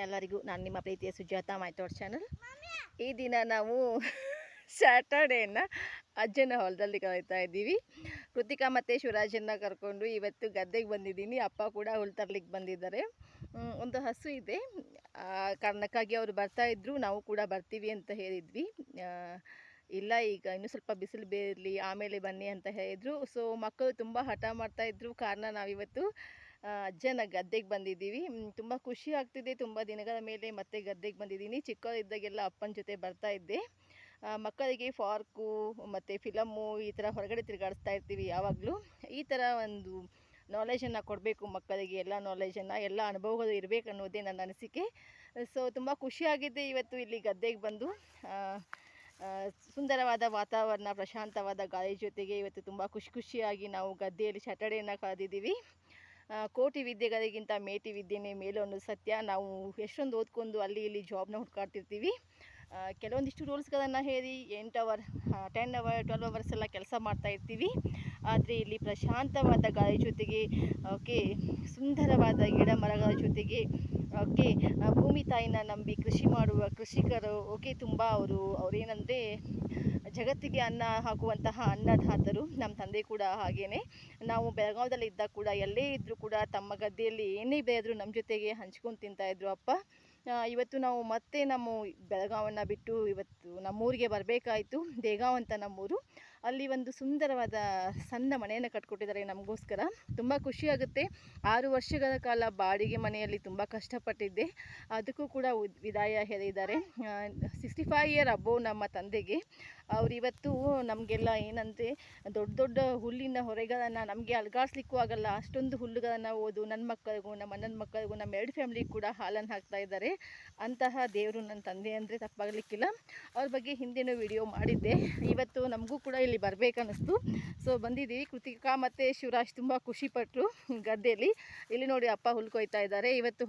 ಎಲ್ಲರಿಗೂ ನಾನು ನಿಮ್ಮ ಪ್ರೀತಿಯ ಸುಜಾತ ಮೈತೋಡ್ ಚಾನಲ್. ಈ ದಿನ ನಾವು ಸ್ಯಾಟರ್ಡೇನ ಅಜ್ಜನ ಹೊಲದಲ್ಲಿ ಕಳೀತಾ ಇದ್ದೀವಿ. ಕೃತಿಕಾ ಮತ್ತು ಶಿವರಾಜನ್ನ ಕರ್ಕೊಂಡು ಇವತ್ತು ಗದ್ದೆಗೆ ಬಂದಿದ್ದೀನಿ. ಅಪ್ಪ ಕೂಡ ಹುಲ್ ತರ್ಲಿಕ್ಕೆ ಬಂದಿದ್ದಾರೆ. ಒಂದು ಹಸು ಇದೆ, ಕಾರಣಕ್ಕಾಗಿ ಅವರು ಬರ್ತಾಯಿದ್ರು, ನಾವು ಕೂಡ ಬರ್ತೀವಿ ಅಂತ ಹೇಳಿದ್ವಿ. ಇಲ್ಲ, ಈಗ ಇನ್ನೂ ಸ್ವಲ್ಪ ಬಿಸಿಲು ಬೇರಲಿ ಆಮೇಲೆ ಬನ್ನಿ ಅಂತ ಹೇಳಿದರು. ಸೊ ಮಕ್ಕಳು ತುಂಬ ಹಠ ಮಾಡ್ತಾಯಿದ್ರು, ಕಾರಣ ನಾವಿವತ್ತು ಅಜ್ಜನ ಗದ್ದೆಗೆ ಬಂದಿದ್ದೀವಿ. ತುಂಬ ಖುಷಿ ಆಗ್ತಿದೆ, ತುಂಬ ದಿನಗಳ ಮೇಲೆ ಮತ್ತೆ ಗದ್ದೆಗೆ ಬಂದಿದ್ದೀನಿ. ಚಿಕ್ಕವರಿದ್ದಾಗೆಲ್ಲ ಅಪ್ಪನ ಜೊತೆ ಬರ್ತಾಯಿದ್ದೆ. ಮಕ್ಕಳಿಗೆ ಪಾರ್ಕು ಮತ್ತು ಫಿಲಮ್ಮು ಈ ಥರ ಹೊರಗಡೆ ತಿರುಗಾಡಿಸ್ತಾ ಇರ್ತೀವಿ ಯಾವಾಗಲೂ. ಈ ಥರ ಒಂದು ನಾಲೆಜನ್ನು ಕೊಡಬೇಕು ಮಕ್ಕಳಿಗೆ, ಎಲ್ಲ ನಾಲೆಜನ್ನು, ಎಲ್ಲ ಅನುಭವಗಳು ಇರಬೇಕು ಅನ್ನೋದೇ ನನ್ನ ಅನಿಸಿಕೆ. ಸೊ ತುಂಬ ಖುಷಿಯಾಗಿದ್ದೆ ಇವತ್ತು ಇಲ್ಲಿ ಗದ್ದೆಗೆ ಬಂದು. ಸುಂದರವಾದ ವಾತಾವರಣ, ಪ್ರಶಾಂತವಾದ ಗಾಳಿ ಜೊತೆಗೆ ಇವತ್ತು ತುಂಬ ಖುಷಿಯಾಗಿ ನಾವು ಗದ್ದೆಯಲ್ಲಿ ಸ್ಯಾಟರ್ಡೇನ ಕಳೆದಿದ್ದೀವಿ. ಕೋಟಿ ವಿದ್ಯೆಗಳಿಗಿಂತ ಮೇಟಿ ವಿದ್ಯೆನೇ ಮೇಲು ಅನ್ನೋದು ಸತ್ಯ. ನಾವು ಎಷ್ಟೊಂದು ಓದ್ಕೊಂಡು ಅಲ್ಲಿ ಇಲ್ಲಿ ಜಾಬ್ನ ಹುಡ್ಕಾಡ್ತಿರ್ತೀವಿ. ಕೆಲವೊಂದಿಷ್ಟು ರೂಲ್ಸ್ಗಳನ್ನು ಹೇಳಿ 8 ಅವರ್ 10 ಅವರ್ 12 ಅವರ್ಸ್ ಎಲ್ಲ ಕೆಲಸ ಮಾಡ್ತಾಯಿರ್ತೀವಿ. ಆದರೆ ಇಲ್ಲಿ ಪ್ರಶಾಂತವಾದ ಗಾಳಿ ಜೊತೆಗೆ ಸುಂದರವಾದ ಗಿಡ ಮರಗಳ ಜೊತೆಗೆ ಭೂಮಿ ತಾಯಿನ ನಂಬಿ ಕೃಷಿ ಮಾಡುವ ಕೃಷಿಕರು ತುಂಬ ಅವರೇನಂದರೆ ಜಗತ್ತಿಗೆ ಅನ್ನ ಹಾಕುವಂತಹ ಅನ್ನದಾತರು. ನಮ್ಮ ತಂದೆ ಕೂಡ ಹಾಗೇ. ನಾವು ಬೆಳಗಾವದಲ್ಲಿ ಇದ್ದಾಗ ಕೂಡ ಎಲ್ಲೇ ಇದ್ದರೂ ಕೂಡ ತಮ್ಮ ಗದ್ದೆಯಲ್ಲಿ ಏನೇ ಬೆಳೆದರೂ ನಮ್ಮ ಜೊತೆಗೆ ಹಂಚ್ಕೊಂಡು ತಿಂತಾಯಿದ್ರು ಅಪ್ಪ. ಇವತ್ತು ನಾವು ಮತ್ತೆ ನಮ್ಮ ಬೆಳಗಾವನ್ನು ಬಿಟ್ಟು ಇವತ್ತು ನಮ್ಮೂರಿಗೆ ಬರಬೇಕಾಯಿತು. ದೇಗಾಂವ್ ಅಂತ ನಮ್ಮೂರು. ಅಲ್ಲಿ ಒಂದು ಸುಂದರವಾದ ಸಣ್ಣ ಮನೆಯನ್ನು ಕಟ್ಕೊಟ್ಟಿದ್ದಾರೆ ನಮಗೋಸ್ಕರ. ತುಂಬ ಖುಷಿಯಾಗುತ್ತೆ. 6 ವರ್ಷಗಳ ಕಾಲ ಬಾಡಿಗೆ ಮನೆಯಲ್ಲಿ ತುಂಬ ಕಷ್ಟಪಟ್ಟಿದ್ದೆ. ಅದಕ್ಕೂ ಕೂಡ ವಿದಾಯ ಹೇಳಿದ್ದಾರೆ. 65 ಇಯರ್ ಅಬೋವ್ ನಮ್ಮ ತಂದೆಗೆ. ಅವರಿವತ್ತು ನಮಗೆಲ್ಲ ಏನಂದರೆ ದೊಡ್ಡ ಹುಲ್ಲಿನ ಹೊರೆಗಳನ್ನು ನಮಗೆ ಅಲುಗಾಡಿಸ್ಲಿಕ್ಕೂ ಆಗಲ್ಲ, ಅಷ್ಟೊಂದು ಹುಲ್ಲುಗಳನ್ನು ಓದು ನನ್ನ ಮಕ್ಕಳಿಗೂ ನಮ್ಮ ಅಣ್ಣನ ಮಕ್ಕಳಿಗೂ ನಮ್ಮ 2 ಫ್ಯಾಮಿಲಿಗೆ ಕೂಡ ಹಾಲನ್ನು ಹಾಕ್ತಾ ಇದ್ದಾರೆ. ಅಂತಹ ದೇವರು ನನ್ನ ತಂದೆ ಅಂದರೆ ತಪ್ಪಾಗಲಿಕ್ಕಿಲ್ಲ. ಅವ್ರ ಬಗ್ಗೆ ಹಿಂದೆನೂ ವಿಡಿಯೋ ಮಾಡಿದ್ದೆ. ಇವತ್ತು ನಮಗೂ ಕೂಡ ಇಲ್ಲಿ ಬರಬೇಕನ್ನಿಸ್ತು. ಸೊ ಬಂದಿದ್ದೀವಿ. ಕೃತಿಕಾ ಮತ್ತು ಶಿವರಾಜ್ ತುಂಬ ಖುಷಿಪಟ್ಟರು ಗದ್ದೆಯಲ್ಲಿ. ಇಲ್ಲಿ ನೋಡಿ ಅಪ್ಪ ಹುಲ್ಲು ಕೊಯ್ತಾ ಇದ್ದಾರೆ. ಇವತ್ತು